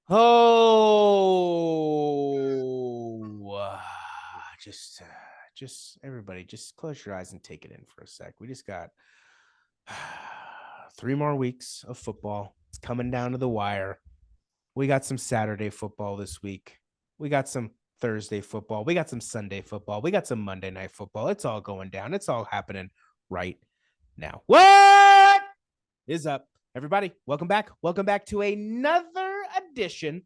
Just everybody, just close your eyes and take it in for a sec. We just got 3 more weeks of football. It's coming down to the wire. We got some Saturday football this week. We got some Thursday football. We got some Sunday football. We got some Monday night football. It's all going down. It's all happening right now. What is up, everybody? Welcome back. Welcome back to another edition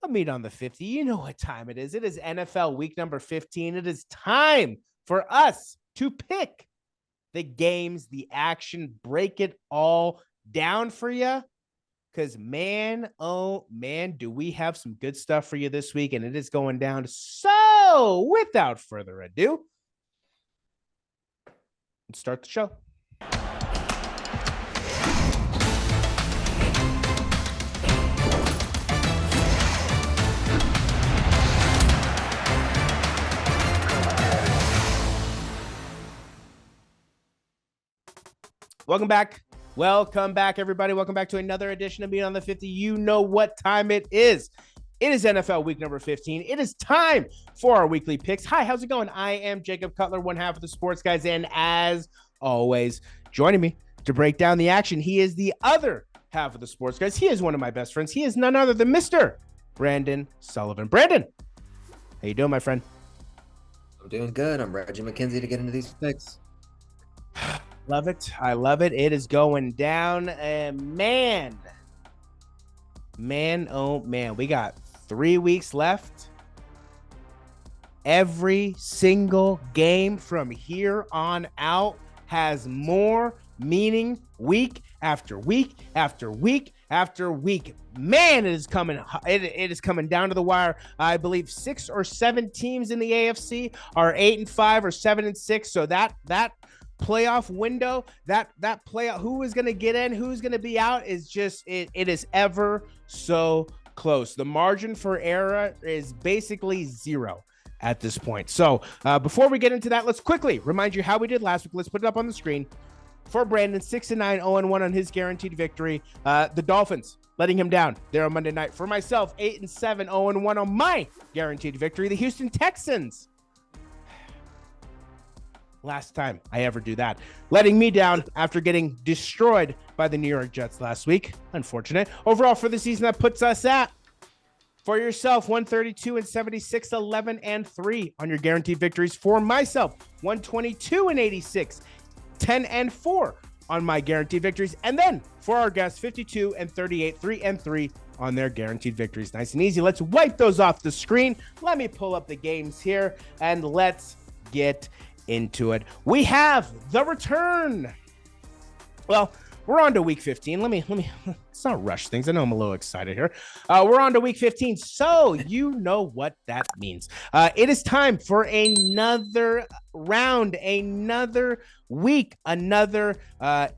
of Meat on the 50. You know what time it is. It is NFL week number 15. It is time for us to pick the games, the action, break it all down for you. Because, man, oh, man, do we have some good stuff for you this week, and it is going down. So, without further ado, let's start the show. Welcome back. Welcome back, everybody. Welcome back to another edition of Meat on the 50. You know what time it is. It is NFL week number 15. It is time for our weekly picks. Hi, how's it going? I am Jacob Cutler, one half of the Sports Guys, and as always, joining me to break down the action, he is the other half of the Sports Guys. He is one of my best friends. He is none other than Mr. Brandon Sullivan. Brandon, how you doing, my friend? I'm doing good. I'm Reggie McKenzie to get into these picks. Love it. I love it. It is going down. And man, oh man, we got 3 weeks left. Every single game from here on out has more meaning week after week after week after week. Man, it is coming. It is coming down to the wire. I believe 6 or 7 teams in the AFC are 8-5 or 7-6. So that playoff window, that playoff, who is going to get in, who's going to be out, is just it is ever so close. The margin for error is basically zero at this point. So before we get into that, let's quickly remind you how we did last week. Let's put it up on the screen. For Brandon, 6-9, 0-1 on his guaranteed victory. The Dolphins letting him down there on Monday night. For myself, 8-7, 0-1 on my guaranteed victory. The Houston Texans, last time I ever do that, letting me down after getting destroyed by the New York Jets last week. Unfortunate. Overall for the season, that puts us at, for yourself, 132-76, 11-3 on your guaranteed victories. For myself, 122-86, 10-4 on my guaranteed victories. And then for our guests, 52-38, 3-3 on their guaranteed victories. Nice and easy. Let's wipe those off the screen. Let me pull up the games here and let's get into it. We have the return. Well, we're on to week 15. Let me let's not rush things. I know I'm a little excited here. We're on to week 15, so you know what that means. It is time for another round, another week, another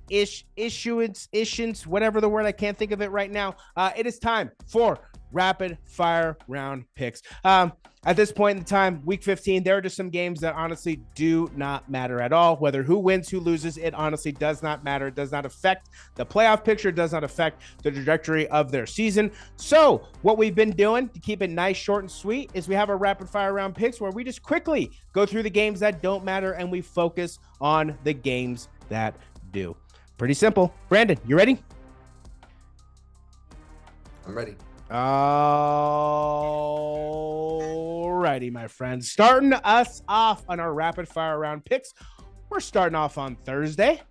issuance, whatever the word, I can't think of it right now. It is time for rapid fire round picks. At this point in time, week 15, there are just some games that honestly do not matter at all. Whether who wins, who loses, it honestly does not matter. It does not affect the playoff picture. It does not affect the trajectory of their season. So what we've been doing to keep it nice, short, and sweet is we have our rapid fire round picks where we just quickly go through the games that don't matter and we focus on the games that do. Pretty simple. Brandon, you ready? I'm ready. Alrighty, my friends. Starting us off on our rapid fire round picks. We're starting off on Thursday.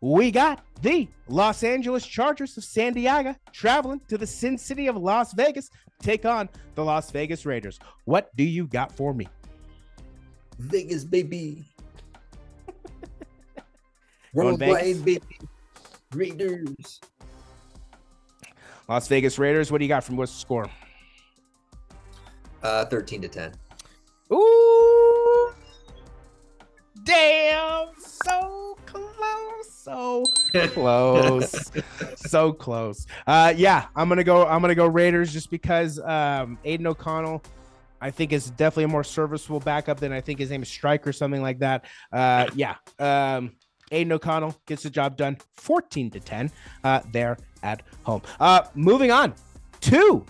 We got the Los Angeles Chargers of San Diego traveling to the Sin City of Las Vegas to take on the Las Vegas Raiders. What do you got for me? Vegas, baby. Worldwide, baby. Raiders. Las Vegas Raiders, what do you got from what's the score? 13-10. Ooh, damn, so close, so close, so close. Yeah, I'm gonna go Raiders just because Aiden O'Connell, I think, is definitely a more serviceable backup than I think his name is Strike or something like that. Aiden O'Connell gets the job done, 14-10 there at home. Moving on to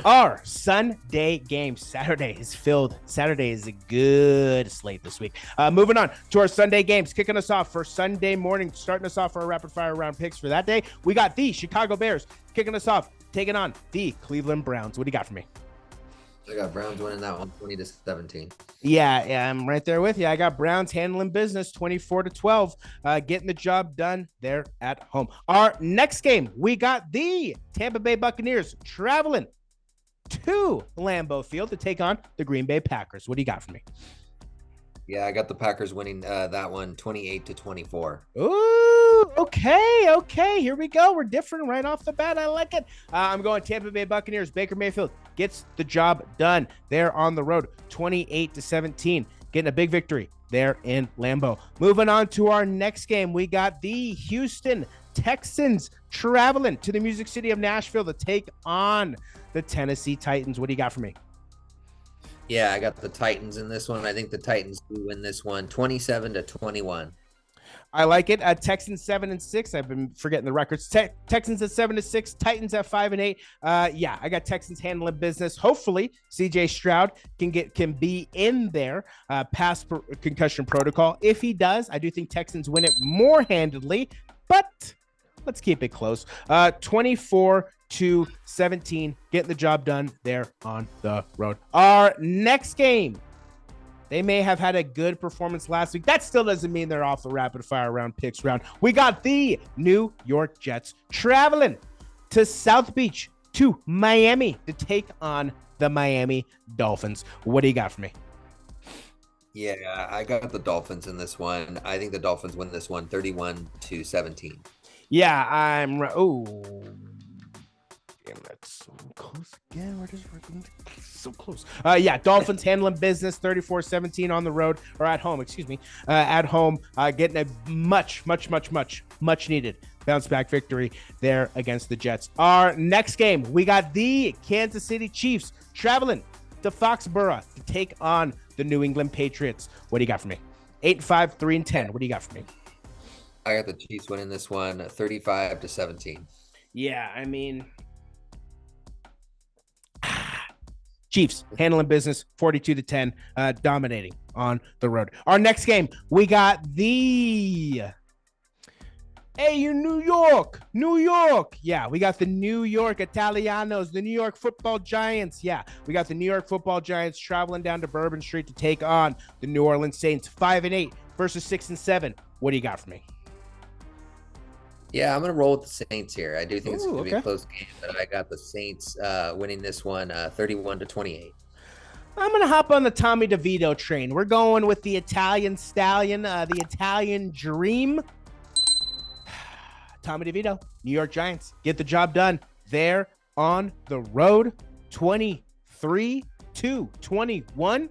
our Sunday games. Saturday is filled. Saturday is a good slate this week. Moving on to our Sunday games. Kicking us off for Sunday morning, starting us off for our rapid fire round picks for that day. We got the Chicago Bears kicking us off, taking on the Cleveland Browns. What do you got for me? I got Browns winning that one 20-17. Yeah, I'm right there with you. I got Browns handling business 24-12, getting the job done there at home. Our next game, we got the Tampa Bay Buccaneers traveling to Lambeau Field to take on the Green Bay Packers. What do you got for me? Yeah, I got the Packers winning that one 28-24. Ooh, okay. Here we go. We're different right off the bat. I like it. I'm going Tampa Bay Buccaneers. Baker Mayfield gets the job done. They're on the road 28-17, getting a big victory there in Lambeau. Moving on to our next game, we got the Houston Texans traveling to the Music City of Nashville to take on the Tennessee Titans. What do you got for me? Yeah, I got the Titans in this one. I think the Titans do win this one 27-21. I like it. Texans 7-6. I've been forgetting the records. Texans at 7-6. Titans at 5-8. Yeah, I got Texans handling business. Hopefully, CJ Stroud can be in there past concussion protocol. If he does, I do think Texans win it more handedly. But let's keep it close. 24-17, getting the job done there on the road. Our next game, they may have had a good performance last week. That still doesn't mean they're off the rapid fire round picks round. We got the New York Jets traveling to South Beach to Miami to take on the Miami Dolphins. What do you got for me? Yeah, I got the Dolphins in this one. I think the Dolphins win this one 31-17. Yeah, that's so close again. We're so close. Yeah, Dolphins handling business 34-17 on the road, or at home, excuse me. At home, getting a much needed bounce back victory there against the Jets. Our next game, we got the Kansas City Chiefs traveling to Foxborough to take on the New England Patriots. What do you got for me? 8-5, 3-10. What do you got for me? I got the Chiefs winning this one 35-17. Yeah, I mean, Chiefs handling business 42-10, dominating on the road. Our next game, we got the New York. Yeah, we got the New York Italianos, the New York Football Giants. Yeah, we got the New York Football Giants traveling down to Bourbon Street to take on the New Orleans Saints. 5-8 versus 6-7. What do you got for me? Yeah, I'm going to roll with the Saints here. I do think it's going to be okay. a close game, but I got the Saints winning this one 31-28. I'm going to hop on the Tommy DeVito train. We're going with the Italian stallion, the Italian dream. Tommy DeVito, New York Giants, get the job done. They're on the road 23-21.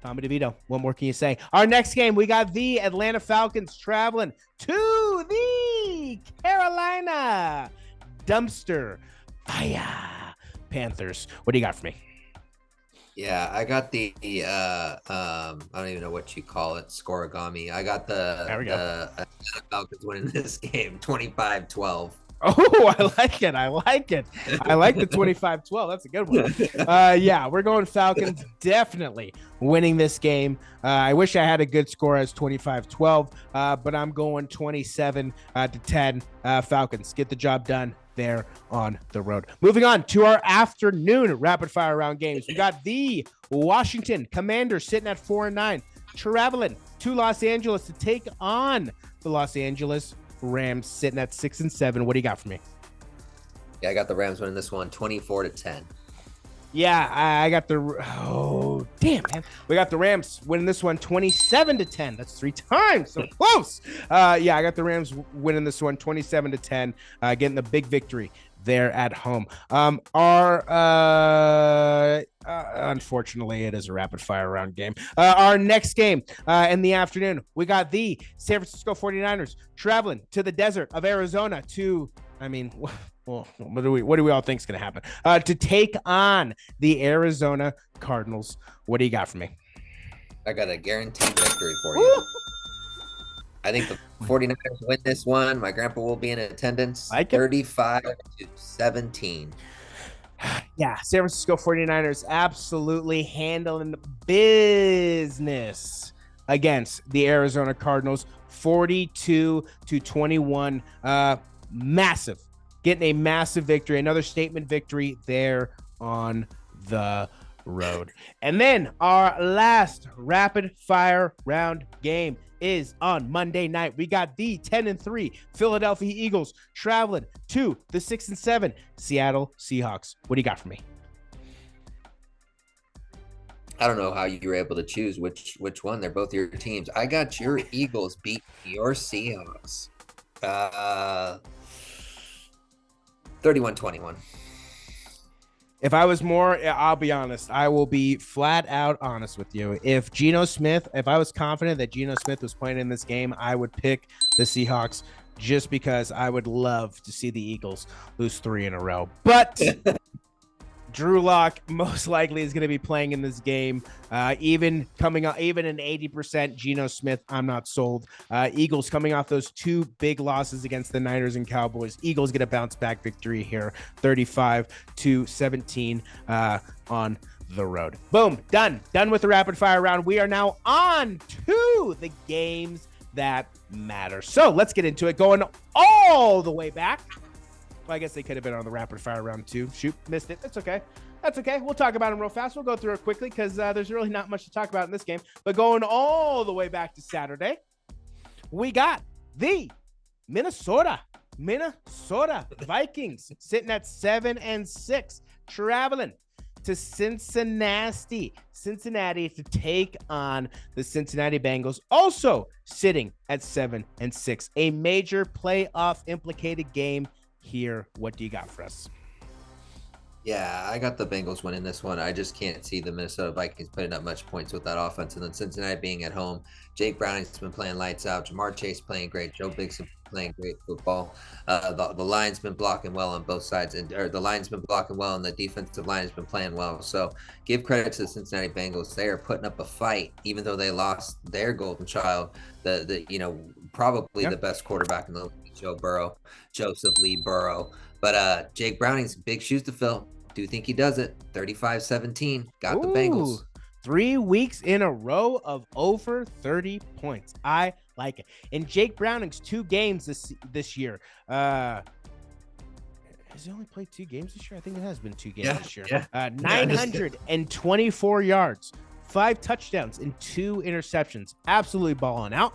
Tommy DeVito, what more can you say? Our next game, we got the Atlanta Falcons traveling to the Carolina Dumpster Fire Panthers. What do you got for me? Yeah, I got the I don't even know what you call it, scorigami. I got the Falcons winning this game 25-12. Oh, I like it. I like the 25-12. That's a good one. Yeah, we're going Falcons, definitely winning this game. I wish I had a good score as 25-12, but I'm going 27-10. Falcons get the job done there on the road. Moving on to our afternoon rapid fire round games. We got the Washington Commanders sitting at 4-9, traveling to Los Angeles to take on the Los Angeles Rams sitting at 6-7. What do you got for me? Yeah, I got the Rams winning this one 24-10. Yeah, I got the man. We got the Rams winning this one 27-10. That's 3 times. So close. Yeah, I got the Rams winning this one 27-10, getting the big victory there at home. Unfortunately, it is a rapid fire round game. Our next game in the afternoon, we got the San Francisco 49ers traveling to the desert of Arizona to, well, what do we all think is going to happen? To take on the Arizona Cardinals. What do you got for me? I got a guaranteed victory for you. I think the 49ers win this one. My grandpa will be in attendance. Like it. 35-17. Yeah, San Francisco 49ers absolutely handling the business against the Arizona Cardinals, 42-21. Massive, getting a massive victory, another statement victory there on the road. And then our last rapid fire round game is on Monday night. We got the 10-3 Philadelphia Eagles traveling to the 6-7 Seattle Seahawks. What do you got for me? I don't know how you were able to choose which one. They're both your teams. I got your Eagles beat your Seahawks. 31-21. If I was more, I'll be honest. I will be flat out honest with you. If I was confident that Geno Smith was playing in this game, I would pick the Seahawks just because I would love to see the Eagles lose 3 in a row. But Drew Lock most likely is going to be playing in this game. Even an 80% Geno Smith, I'm not sold. Eagles coming off those 2 big losses against the Niners and Cowboys. Eagles get a bounce back victory here, 35-17 on the road. Boom, done with the rapid fire round. We are now on to the games that matter. So let's get into it. Going all the way back. Well, I guess they could have been on the rapid fire round too. Shoot, missed it. That's okay. We'll talk about them real fast. We'll go through it quickly because there's really not much to talk about in this game. But going all the way back to Saturday, we got the Minnesota Vikings sitting at 7-6, traveling to Cincinnati to take on the Cincinnati Bengals, also sitting at 7-6. A major playoff implicated game here. What do you got for us? Yeah, I got the Bengals winning this one. I just can't see the Minnesota Vikings putting up much points with that offense. And then Cincinnati being at home, Jake Browning's been playing lights out. Jamar Chase playing great. Joe Mixon playing great football. The line's been blocking well on both sides, and the line's been blocking well, and the defensive line has been playing well. So give credit to the Cincinnati Bengals. They are putting up a fight, even though they lost their golden child. Probably the best quarterback in the league, Joseph Lee Burrow. But Jake Browning's big shoes to fill. Do you think he does it? 35-17. Got the Bengals. 3 weeks in a row of over 30 points. I like it. And Jake Browning's 2 games this year. Has he only played 2 games this year? I think it has been 2 games this year. 924 yards, 5 touchdowns, and 2 interceptions. Absolutely balling out.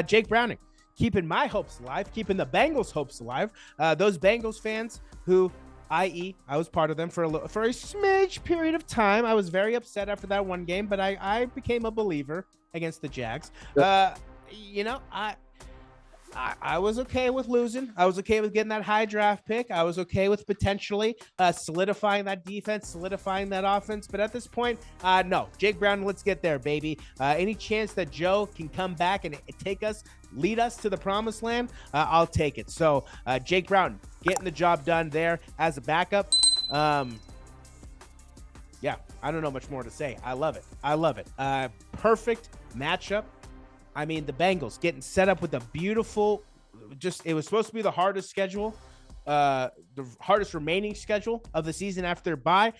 Jake Browning keeping my hopes alive, keeping the Bengals' hopes alive. Those Bengals fans who, i.e., I was part of them for a smidge period of time. I was very upset after that one game, but I became a believer against the Jags. I was okay with losing. I was okay with getting that high draft pick. I was okay with potentially solidifying that defense, solidifying that offense. But at this point, no. Jake Brown, let's get there, baby. Any chance that Joe can come back and lead us to the promised land, I'll take it. So Jake Brown getting the job done there as a backup. Yeah, I don't know much more to say. I love it. Perfect matchup. I mean, the Bengals getting set up with a beautiful, it was supposed to be the hardest schedule, the hardest remaining schedule of the season after their bye.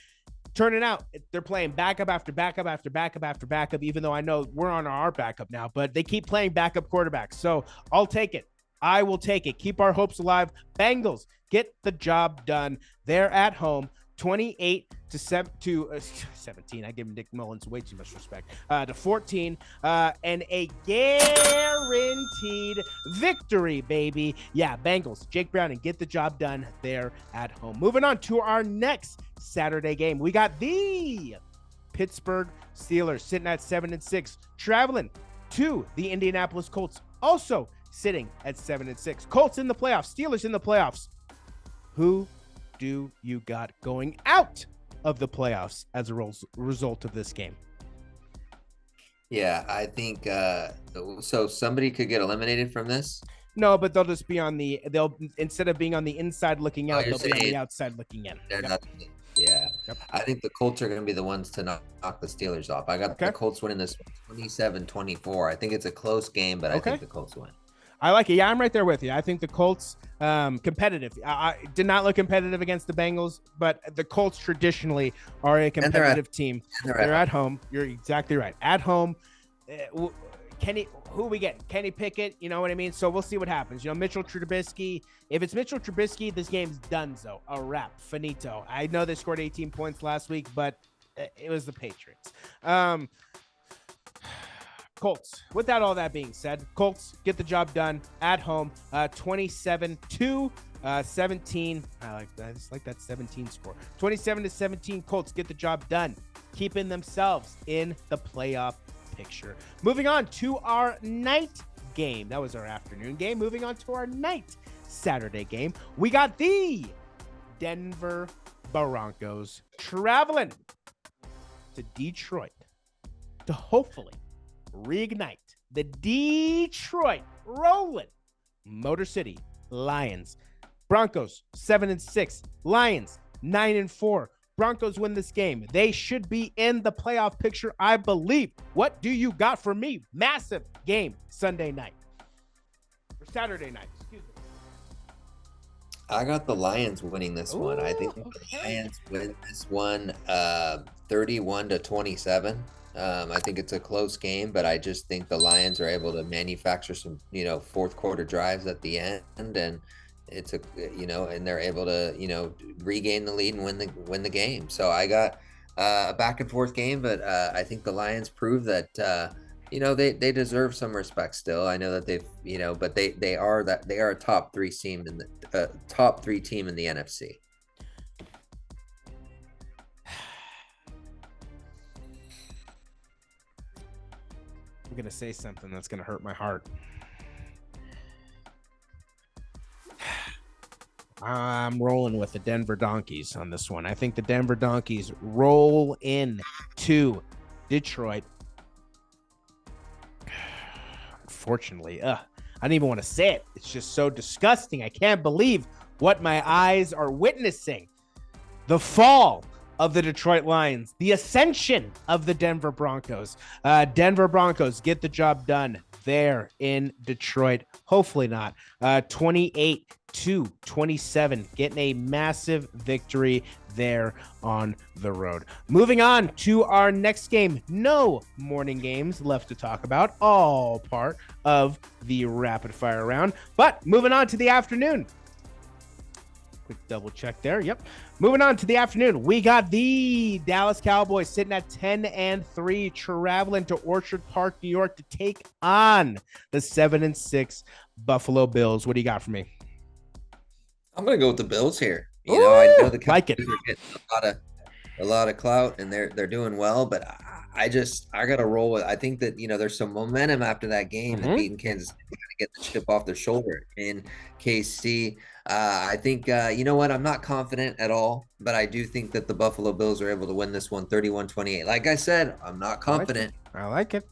Turning out, they're playing backup after backup after backup after backup, even though I know we're on our backup now, but they keep playing backup quarterbacks. So I'll take it. I will take it. Keep our hopes alive. Bengals get the job done. They're at home. 28-17. I give Nick Mullins way too much respect. To 14, and a guaranteed victory, baby. Yeah, Bengals, Jake Browning, get the job done there at home. Moving on to our next Saturday game. We got the Pittsburgh Steelers sitting at 7-6, traveling to the Indianapolis Colts, also sitting at 7-6. Colts in the playoffs, Steelers in the playoffs. Who do you got going out of the playoffs as a result of this game? Yeah, I think so somebody could get eliminated from this. No, but they'll just be instead of being on the inside looking out, they'll be on the outside looking in. Yeah. Yep. I think the Colts are going to be the ones to knock the Steelers off. I got the Colts winning this 27-24. I think it's a close game, but I think the Colts win. I like it. Yeah, I'm right there with you. I think the Colts competitive. I did not look competitive against the Bengals, but the Colts traditionally are a competitive team. They're at home. You're exactly right. At home. Who we get? Kenny Pickett, you know what I mean? So we'll see what happens. Mitchell Trubisky. If it's Mitchell Trubisky, this game's done, so a wrap, finito. I know they scored 18 points last week, but it was the Patriots. Colts. Without all that being said, Colts get the job done at home, 27-17. I like that. I just like that 17 score. 27-17. Colts get the job done, keeping themselves in the playoff picture. Moving on to our night game. That was our afternoon game. Moving on to our night Saturday game. We got the Denver Broncos traveling to Detroit to hopefully reignite the Detroit rolling Motor City Lions. Broncos 7-6, Lions 9-4. Broncos win this game. They should be in the playoff picture, I believe. What do you got for me? Massive game Sunday night. Or Saturday night, excuse me. I got the Lions winning this one. I think the Lions win this one 31-27. I think it's a close game, but I just think the Lions are able to manufacture some, fourth quarter drives at the end, and it's and they're able to, regain the lead and win the game. So I got a back and forth game, but I think the Lions prove that, they deserve some respect still. I know that they've, but they are a top three team in the NFC. I'm going to say something that's going to hurt my heart. I'm rolling with the Denver Donkeys on this one. I think the Denver Donkeys roll in to Detroit. Unfortunately, I don't even want to say it. It's just so disgusting. I can't believe what my eyes are witnessing. The fall of the Detroit Lions, the ascension of the Denver Broncos. Denver Broncos get the job done there in Detroit. Hopefully not. 28-27, getting a massive victory there on the road. Moving on to our next game. No morning games left to talk about, all part of the rapid fire round. But moving on to the afternoon. Quick double check there. Yep. Moving on to the afternoon, we got the Dallas Cowboys sitting at 10-3, traveling to Orchard Park, New York, to take on the 7-6 Buffalo Bills. What do you got for me? I'm gonna go with the Bills here. I know the Cowboys are getting a lot of clout, and they're doing well, but I gotta roll with. I think that there's some momentum after that game and beating Kansas City to get the chip off their shoulder in KC. I think I'm not confident at all, but I do think that the Buffalo Bills are able to win this one 31-28. Like I said, I'm not confident. I like it.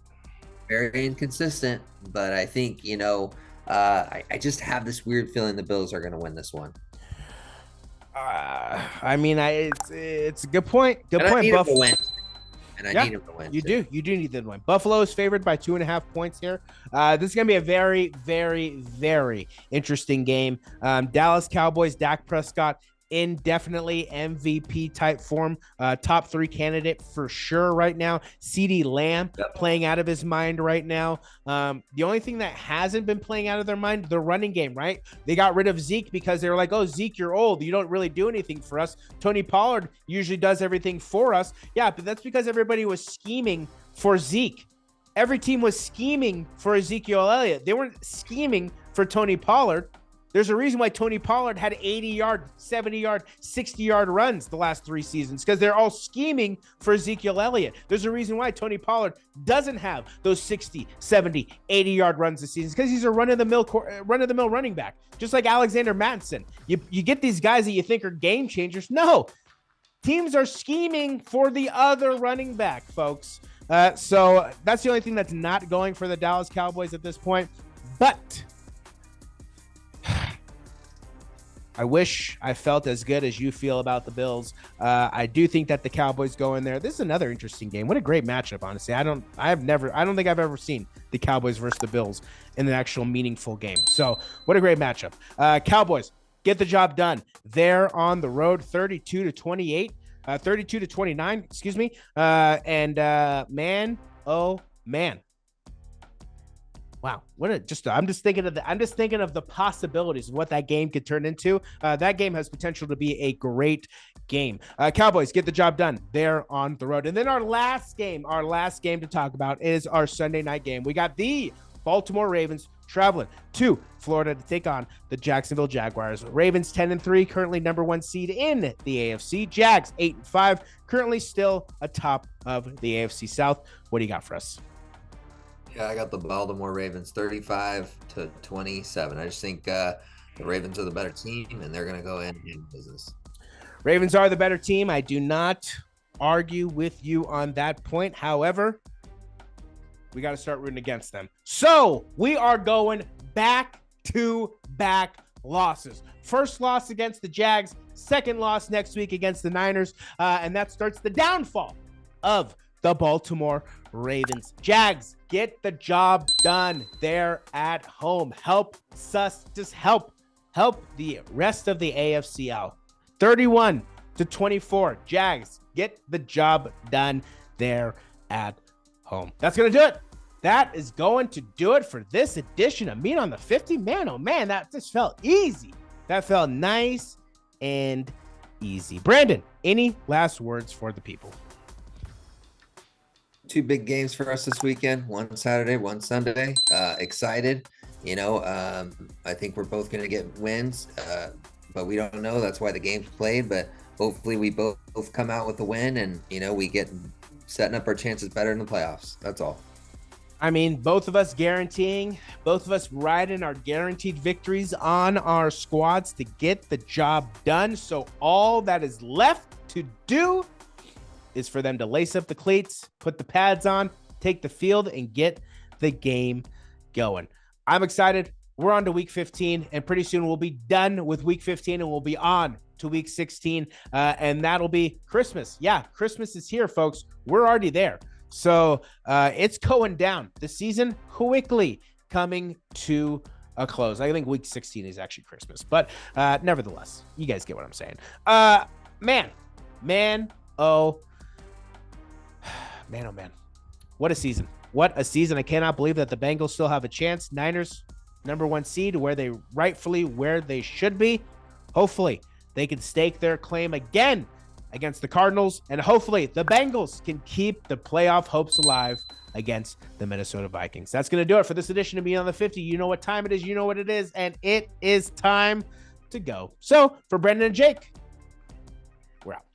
Very inconsistent, but I think I just have this weird feeling the Bills are going to win this one. It's a good point. Good point, Buffalo. And I need him to win. You do need them to win. Buffalo is favored by 2.5 points here. This is going to be a very, very, very interesting game. Dallas Cowboys, Dak Prescott, indefinitely MVP type form. Top 3 candidate for sure right now. CeeDee Lamb playing out of his mind right now. The only thing that hasn't been playing out of their mind, the running game, right? They got rid of Zeke because they were like, oh, Zeke, you're old. You don't really do anything for us. Tony Pollard usually does everything for us. Yeah, but that's because everybody was scheming for Zeke. Every team was scheming for Ezekiel Elliott. They weren't scheming for Tony Pollard. There's a reason why Tony Pollard had 80-yard, 70-yard, 60-yard runs the last 3 seasons, because they're all scheming for Ezekiel Elliott. There's a reason why Tony Pollard doesn't have those 60, 70, 80-yard runs this season, because he's a run-of-the-mill running back, just like Alexander Mattison. You get these guys that you think are game changers. No, teams are scheming for the other running back, folks. So that's the only thing that's not going for the Dallas Cowboys at this point. But I wish I felt as good as you feel about the Bills. I do think that the Cowboys go in there. This is another interesting game. What a great matchup, honestly. I don't think I've ever seen the Cowboys versus the Bills in an actual meaningful game. So what a great matchup. Cowboys get the job done. They're on the road, 32-28, 32-29, excuse me. Man, oh man. Wow, I'm just thinking of the possibilities of what that game could turn into. That game has potential to be a great game. Cowboys get the job done. They're on the road. And then our last game to talk about is our Sunday night game. We got the Baltimore Ravens traveling to Florida to take on the Jacksonville Jaguars. Ravens 10-3, currently number 1 seed in the AFC. Jags 8-5, currently still atop of the AFC South. What do you got for us? Yeah, I got the Baltimore Ravens 35-27. I just think the Ravens are the better team, and they're going to go in business. Ravens are the better team. I do not argue with you on that point. However, we got to start rooting against them. So we are going back-to-back losses. First loss against the Jags, second loss next week against the Niners, and that starts the downfall of the Baltimore Ravens. Jags, get the job done. They're at home. Help the rest of the AFC out. 31-24. Jags, get the job done. They're at home. That's going to do it. That is going to do it for this edition of Meat on the 50. Man, oh man, that just felt easy. That felt nice and easy. Brandon, any last words for the people? 2 big games for us this weekend, one Saturday, one Sunday. Excited. I think we're both going to get wins, but we don't know. That's why the game's played, but hopefully we both come out with a win and, we get setting up our chances better in the playoffs. That's all. I mean, both of us riding our guaranteed victories on our squads to get the job done. So all that is left to do is for them to lace up the cleats, put the pads on, take the field, and get the game going. I'm excited. We're on to week 15, and pretty soon we'll be done with week 15, and we'll be on to week 16, and that'll be Christmas. Yeah, Christmas is here, folks. We're already there. So it's going down. The season quickly coming to a close. I think week 16 is actually Christmas, but nevertheless, you guys get what I'm saying. Man, oh man, what a season. I cannot believe that the Bengals still have a chance. Niners, number 1 seed, where they should be. Hopefully they can stake their claim again against the Cardinals, and hopefully the Bengals can keep the playoff hopes alive against the Minnesota Vikings. That's going to do it for this edition of Meat on the 50. You know what time it is, you know what it is, and it is time to go. So for Brandon and Jake, we're out.